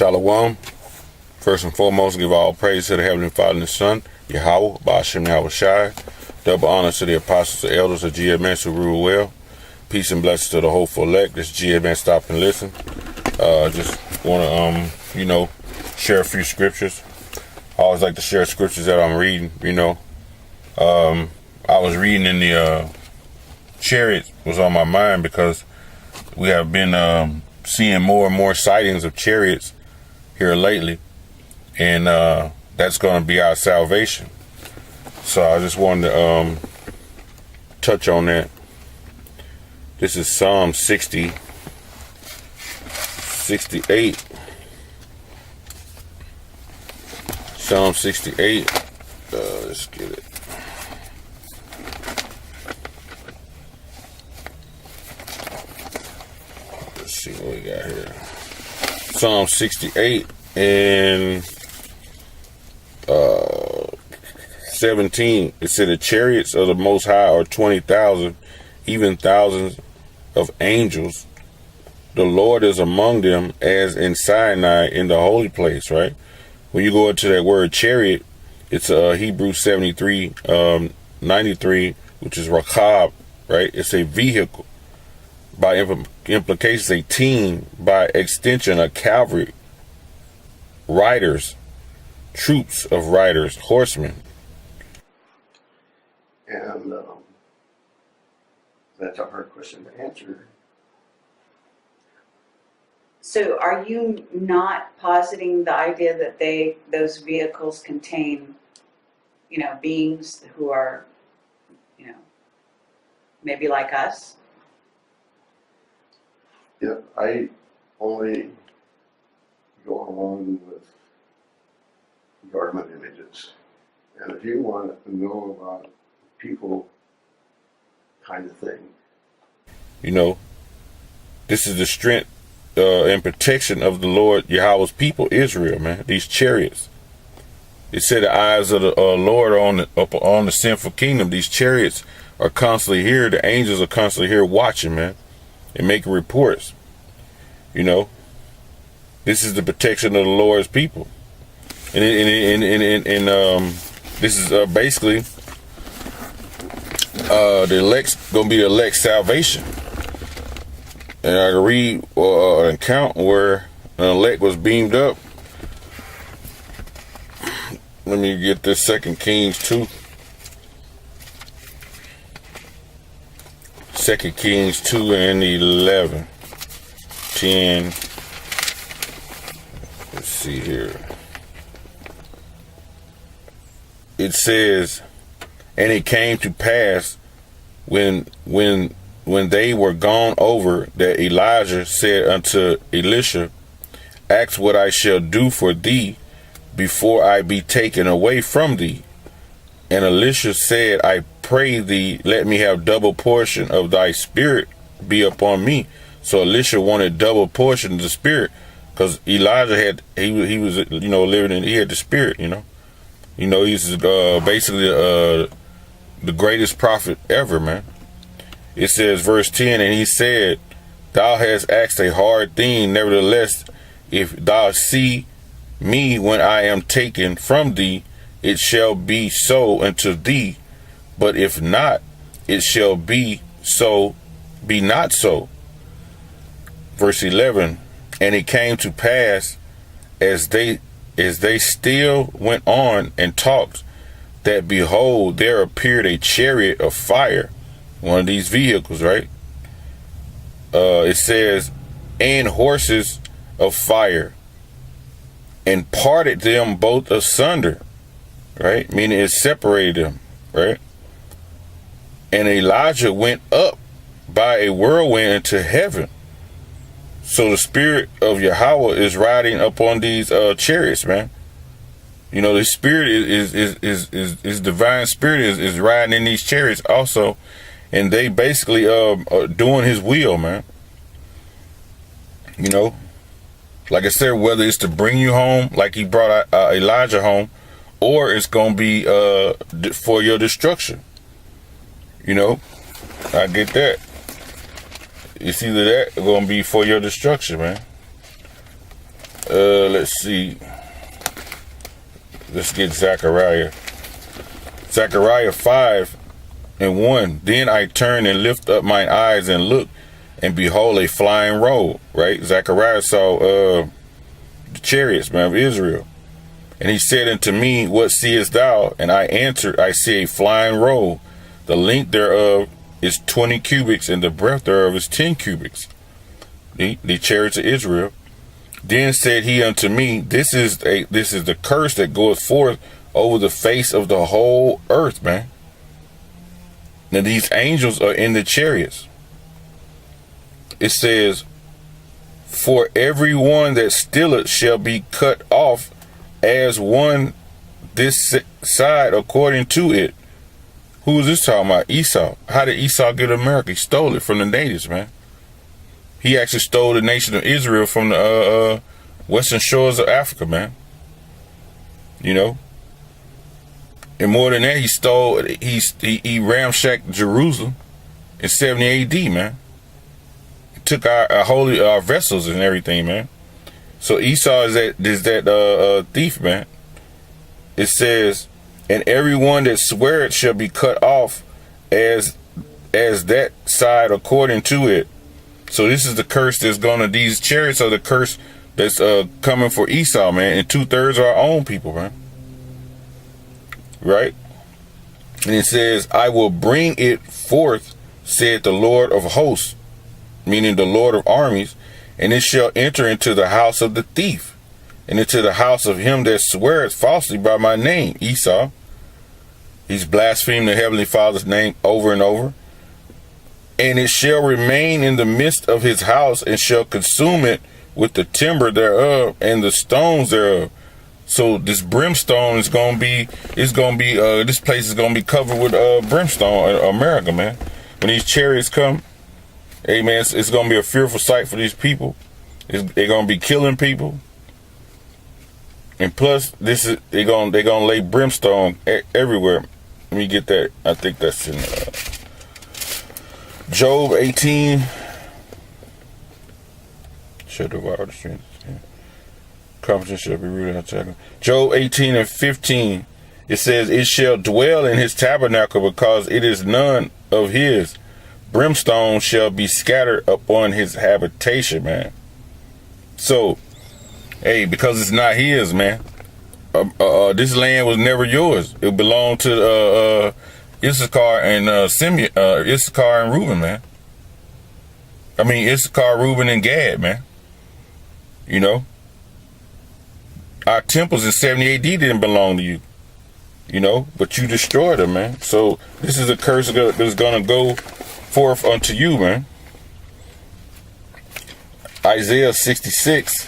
Shalom. First and foremost, give all praise to the Heavenly Father and the Son, Yahweh, Ba'ashem Yahushai. Double honor to the apostles and elders of GMS who rule well. Peace and blessings to the hopeful elect. This GMS Stop and Listen. Just want to, share a few scriptures. I always like to share scriptures that I'm reading, I was reading in the Chariots was on my mind because we have been seeing more and more sightings of chariots here lately, and that's going to be our salvation. So I just wanted to touch on that. This is Psalm 68. Psalm 68. Let's get it. Let's see what we got here. Psalm 68 and 17. It said, the chariots of the Most High are 20,000, even thousands of angels. The Lord is among them as in Sinai in the holy place, right? When you go into that word chariot, it's Hebrew 73:93, which is rakab, right? It's a vehicle. By implication, a team. By extension, a cavalry. Riders. Troops of riders. Horsemen. And that's a hard question to answer. So are you not positing the idea that those vehicles contain, beings who are, maybe like us? Yeah, I only go along with government images. And if you want to know about people kind of thing. This is the strength and protection of the Lord Yahweh's people, Israel, man. These chariots. It said the eyes of the Lord are on the sinful kingdom. These chariots are constantly here. The angels are constantly here watching, man, and making reports. This is the protection of the Lord's people, and this is basically the elect's gonna be the elect's salvation. And I can read an account where an elect was beamed up. Let me get this 2 Kings 2. 2 Kings 2 and 11. 10. Let's see here. It says, and it came to pass when they were gone over, that Elijah said unto Elisha, ask what I shall do for thee before I be taken away from thee. And Elisha said, I pray thee, let me have double portion of thy spirit be upon me. So Elisha wanted double portion of the spirit, because Elijah had, he was living in, he had the spirit, he's basically the greatest prophet ever, man. It says, verse 10, and he said, thou hast asked a hard thing. Nevertheless, if thou see me when I am taken from thee, it shall be so unto thee. But if not, it shall be so, be not so. Verse 11, and it came to pass as they still went on and talked, that behold, there appeared a chariot of fire, one of these vehicles, right? It says, and horses of fire, and parted them both asunder, right? Meaning it separated them, right? And Elijah went up by a whirlwind into heaven. So the spirit of Yahweh is riding up on these chariots, man. The spirit is divine spirit is riding in these chariots also. And they basically are doing his will, man. Like I said, whether it's to bring you home, like he brought Elijah home, or it's going to be for your destruction. I get that. It's either that or going to be for your destruction, man. Let's see. Let's get Zechariah. Zechariah 5:1. Then I turned and lift up mine eyes and looked, and behold, a flying roll. Right? Zechariah saw the chariots, man, of Israel. And he said unto me, what seest thou? And I answered, I see a flying roll. The length thereof is 20 cubits, and the breadth thereof is 10 cubits. The chariots of Israel. Then said he unto me, this is the curse that goeth forth over the face of the whole earth, man. Now these angels are in the chariots. It says, for every one that stealeth shall be cut off as one this side according to it. Who is this talking about? Esau. How did Esau get America? He stole it from the natives, man. He actually stole the nation of Israel from the western shores of Africa, man. You know? And more than that, he stole, he ramshacked Jerusalem in 70 AD, man. He took our holy vessels and everything, man. So Esau is that thief, man. It says, and everyone that sweareth shall be cut off as that side according to it. So this is the curse that's these chariots are the curse that's coming for Esau, man. And 2/3 are our own people, man. Right? And it says, I will bring it forth, said the Lord of hosts, meaning the Lord of armies, and it shall enter into the house of the thief, and into the house of him that sweareth falsely by my name, Esau. He's blasphemed the Heavenly Father's name over and over. And it shall remain in the midst of his house, and shall consume it with the timber thereof and the stones thereof. So this brimstone is gonna be, this place is gonna be covered with brimstone, America, man. When these chariots come, hey man, it's gonna be a fearful sight for these people. They're gonna be killing people, and plus, they're gonna lay brimstone everywhere. Let me get that. I think that's in Job 18. Shall devour the strength. Competence shall be rooted out of Job 18:15. It says, it shall dwell in his tabernacle because it is none of his. Brimstone shall be scattered upon his habitation, man. So, hey, because it's not his, man. This land was never yours. It belonged to Issachar and Issachar and Reuben, man. I mean, Issachar, Reuben, and Gad, man. You know, our temples in 70 AD didn't belong to you. You know, but you destroyed them, man. So this is a curse that's gonna go forth unto you, man. Isaiah 66.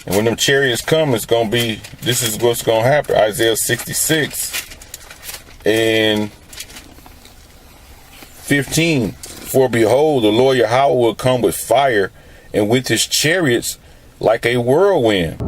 And when them chariots come, this is what's gonna happen. Isaiah 66:15. For behold, the Lord Yahweh will come with fire, and with his chariots like a whirlwind.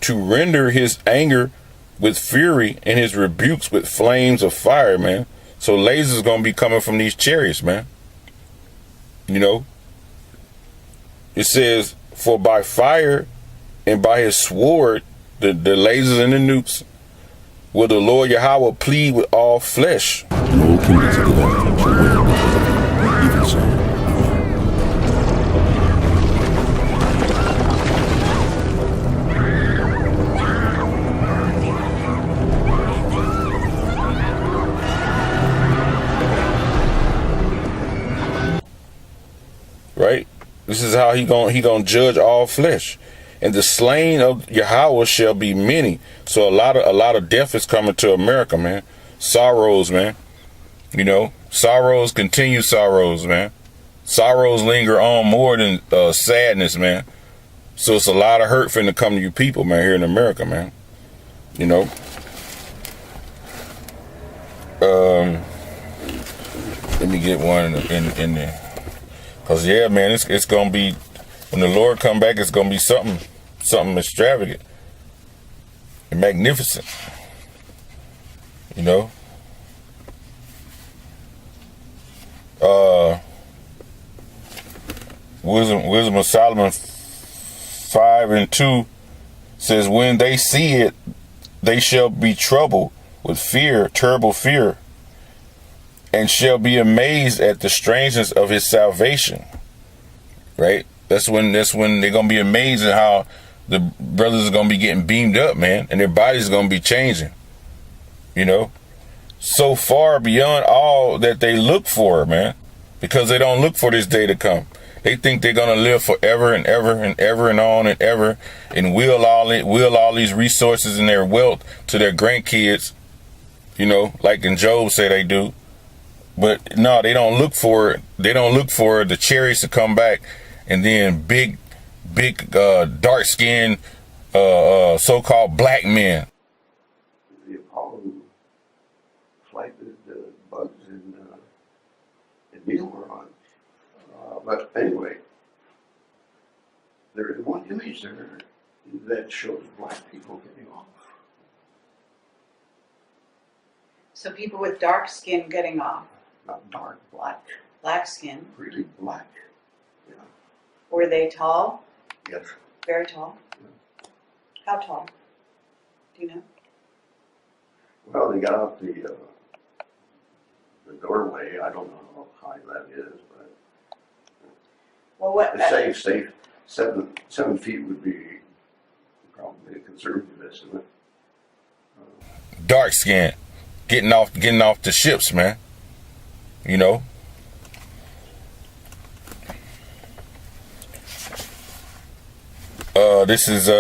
To render his anger with fury and his rebukes with flames of fire, man. So lasers gonna be coming from these chariots, man. You know, it says, for by fire and by his sword, the lasers and the nukes, will the Lord Yahweh plead with all flesh. And all kingdoms of the earth shall wail because of him. Even so, right? This is how he gonna judge all flesh. And the slain of Yahweh shall be many. So a lot of death is coming to America, man. Sorrows, man. You know, sorrows continue sorrows, man. Sorrows linger on more than sadness, man. So it's a lot of hurt finna come to you people, man, here in America, man. You know. Let me get one in there. Cause yeah, man, it's gonna be, when the Lord come back, it's gonna be something extravagant and magnificent. You know? Wisdom of Solomon 5:2 says, when they see it, they shall be troubled with fear, terrible fear, and shall be amazed at the strangeness of his salvation. Right? That's when they're gonna be amazed at how the brothers are gonna be getting beamed up, man, and their bodies are gonna be changing. You know? So far beyond all that they look for, man, because they don't look for this day to come. They think they're gonna live forever and ever and ever and on and ever, and will all these resources and their wealth to their grandkids, you know, like in Job say they do. But no, they don't look for it. They don't look for the chariots to come back, and then big, dark-skinned, so-called black men. The Apollo flight that Bugs and Neil were on. But anyway, there is one image there that shows black people getting off. So people with dark skin getting off. Not dark, black. Black skin. Really black. Yeah. Were they tall? Yes. Very tall? Yeah. How tall? Do you know? Well, they got out the doorway. I don't know how high that is, but Well, what? they say 7 feet would be probably a conservative estimate. Dark skin, getting off the ships, man. You know. This is 2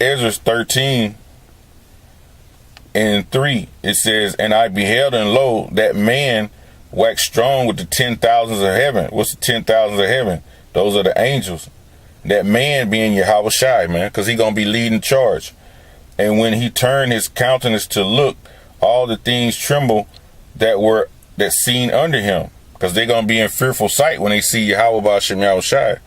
Ezra 13:3. It says, and I beheld, and lo, that man waxed strong with the 10,000s of heaven. What's the 10,000s of heaven? Those are the angels. That man being Yahweh Shai, man, because he gonna be leading charge. And when he turned his countenance to look, all the things tremble that seen under him, because they're gonna be in fearful sight when they see Yahweh Ba'ashem Yahweh Shai.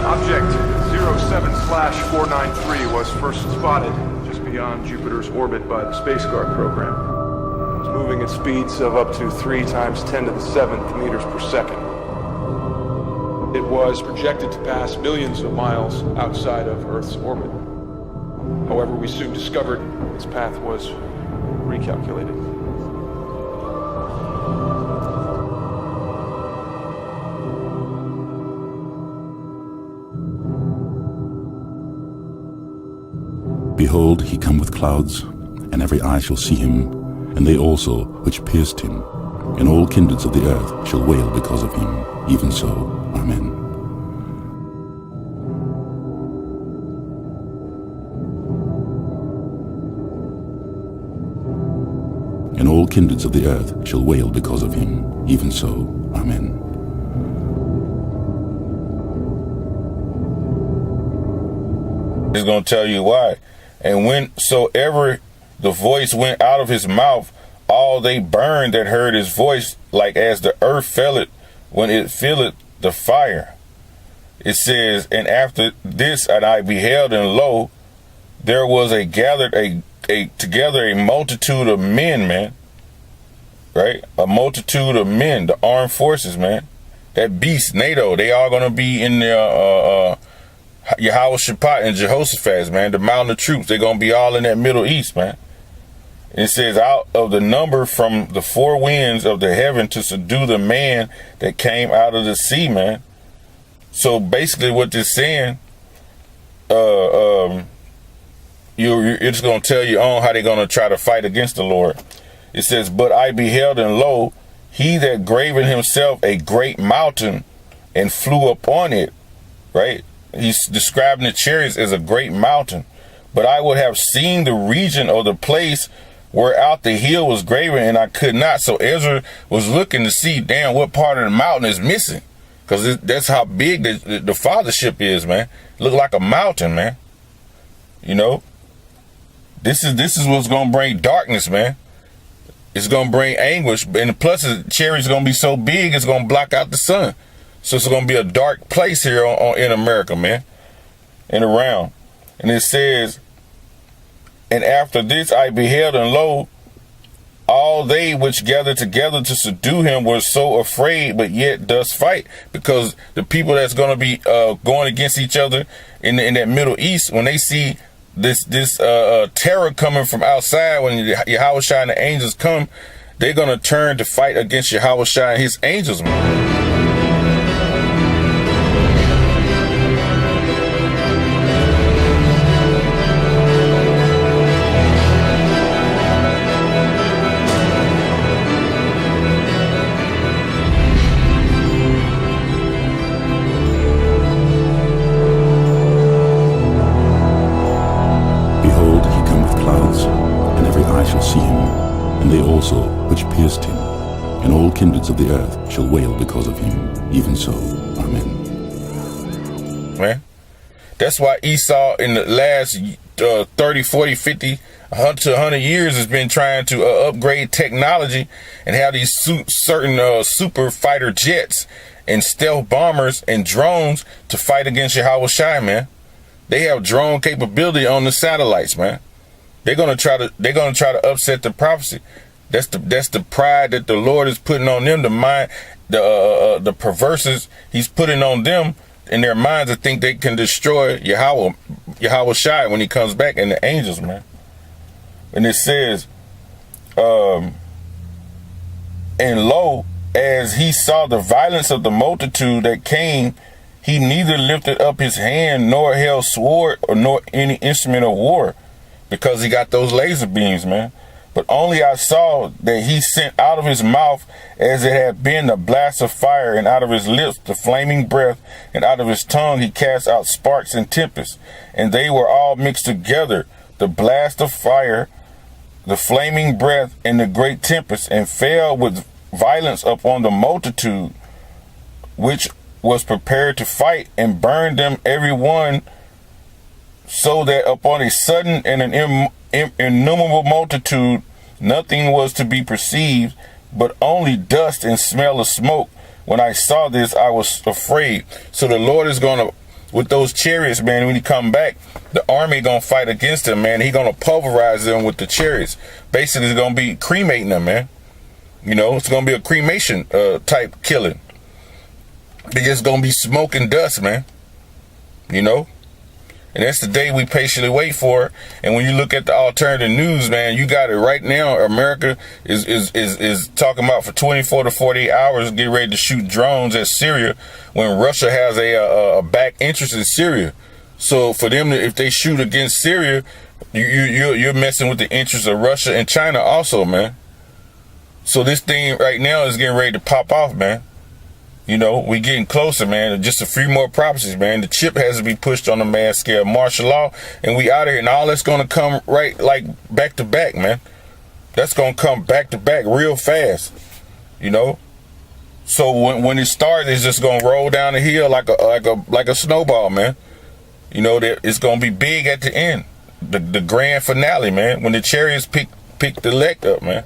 Object 07/493 was first spotted just beyond Jupiter's orbit by the Space Guard program. It was moving at speeds of up to 3 times 10 to the 7th meters per second. It was projected to pass millions of miles outside of Earth's orbit. However, we soon discovered its path was recalculated. Behold, he come with clouds, and every eye shall see him, and they also which pierced him, and all kindreds of the earth shall wail because of him. Even so, Amen. And all kindreds of the earth shall wail because of him. Even so, Amen. It's going to tell you why. And whensoever the voice went out of his mouth, all they burned that heard his voice, like as the earth felleth when it filleth the fire. It says, and after this, and I beheld, and lo, there was together a multitude of men, man. Right? A multitude of men, the armed forces, man. That beast, NATO, they all going to be in their Yahweh Shaphat and Jehoshaphat, man. The mountain of troops, they're going to be all in that Middle East, man. It says, out of the number from the 4 winds of the heaven to subdue the man that came out of the sea, man. So basically what this saying, it's going to tell you on how they're going to try to fight against the Lord. It says, but I beheld, and lo, he that graven himself a great mountain and flew upon it, right? He's describing the chariots as a great mountain. But I would have seen the region or the place whereout the hill was graven, and I could not. So Ezra was looking to see, damn, what part of the mountain is missing. Because that's how big the fathership is, man. Look like a mountain, man. You know, this is what's gonna bring darkness, man. It's gonna bring anguish, and plus the chariot's gonna be so big it's gonna block out the sun. So it's gonna be a dark place here in America, man, and around. And it says, and after this I beheld, and lo, all they which gathered together to subdue him were so afraid, but yet does fight. Because the people that's going to be going against each other in that Middle East, when they see this terror coming from outside, when Yahushua and the angels come, they're going to turn to fight against Yahushua and his angels, man. See him, and they also which pierced him, and all kindreds of the earth shall wail because of him. Even so, amen. Man, that's why Esau in the last 30, 40, 50, 100 years has been trying to upgrade technology and have these certain super fighter jets and stealth bombers and drones to fight against Yahushua, man. They have drone capability on the satellites, man. They're gonna try to upset the prophecy. That's the pride that the Lord is putting on them. The perverses He's putting on them in their minds to think they can destroy Yahushua when He comes back, and the angels, man. And it says, and lo, as he saw the violence of the multitude that came, he neither lifted up his hand nor held sword nor any instrument of war, because he got those laser beams, man. But only I saw that he sent out of his mouth as it had been the blast of fire, and out of his lips the flaming breath, and out of his tongue he cast out sparks and tempests, and they were all mixed together, the blast of fire, the flaming breath, and the great tempest, and fell with violence upon the multitude which was prepared to fight, and burned them every one, so that upon a sudden and an innumerable multitude nothing was to be perceived, but only dust and smell of smoke. When I saw this, I was afraid. So the Lord is gonna, with those chariots, man, when He come back, the army gonna fight against them, man. He gonna pulverize them with the chariots. Basically, it's gonna be cremating them, man. You know, it's gonna be a cremation type killing. It's just gonna be smoke and dust, man. You know? And that's the day we patiently wait for. And when you look at the alternative news, man, you got it right now. America is talking about for 24 to 48 hours, get ready to shoot drones at Syria, when Russia has a back interest in Syria. So for them, if they shoot against Syria, you're messing with the interests of Russia and China also, man. So this thing right now is getting ready to pop off, man. You know, we getting closer, man. Just a few more prophecies, man. The chip has to be pushed on a mass scale, martial law, and we out of here. And all that's going to come right, like, back to back, man. That's going to come back to back real fast, you know. So when it starts, it's just going to roll down the hill like a snowball, man. You know, that it's going to be big at the end, the grand finale, man. When the chariots pick the elect up, man.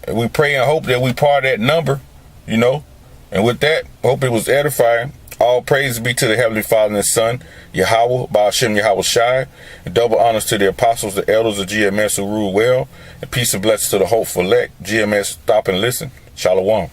And we pray and hope that we part of that number, you know. And with that, hope it was edifying. All praise be to the Heavenly Father and His Son, Yahweh, Ba'ashem Yahweh Shai. And double honors to the apostles, the elders of GMS who rule well. And peace and blessings to the hopeful elect. GMS, stop and listen. Shalom.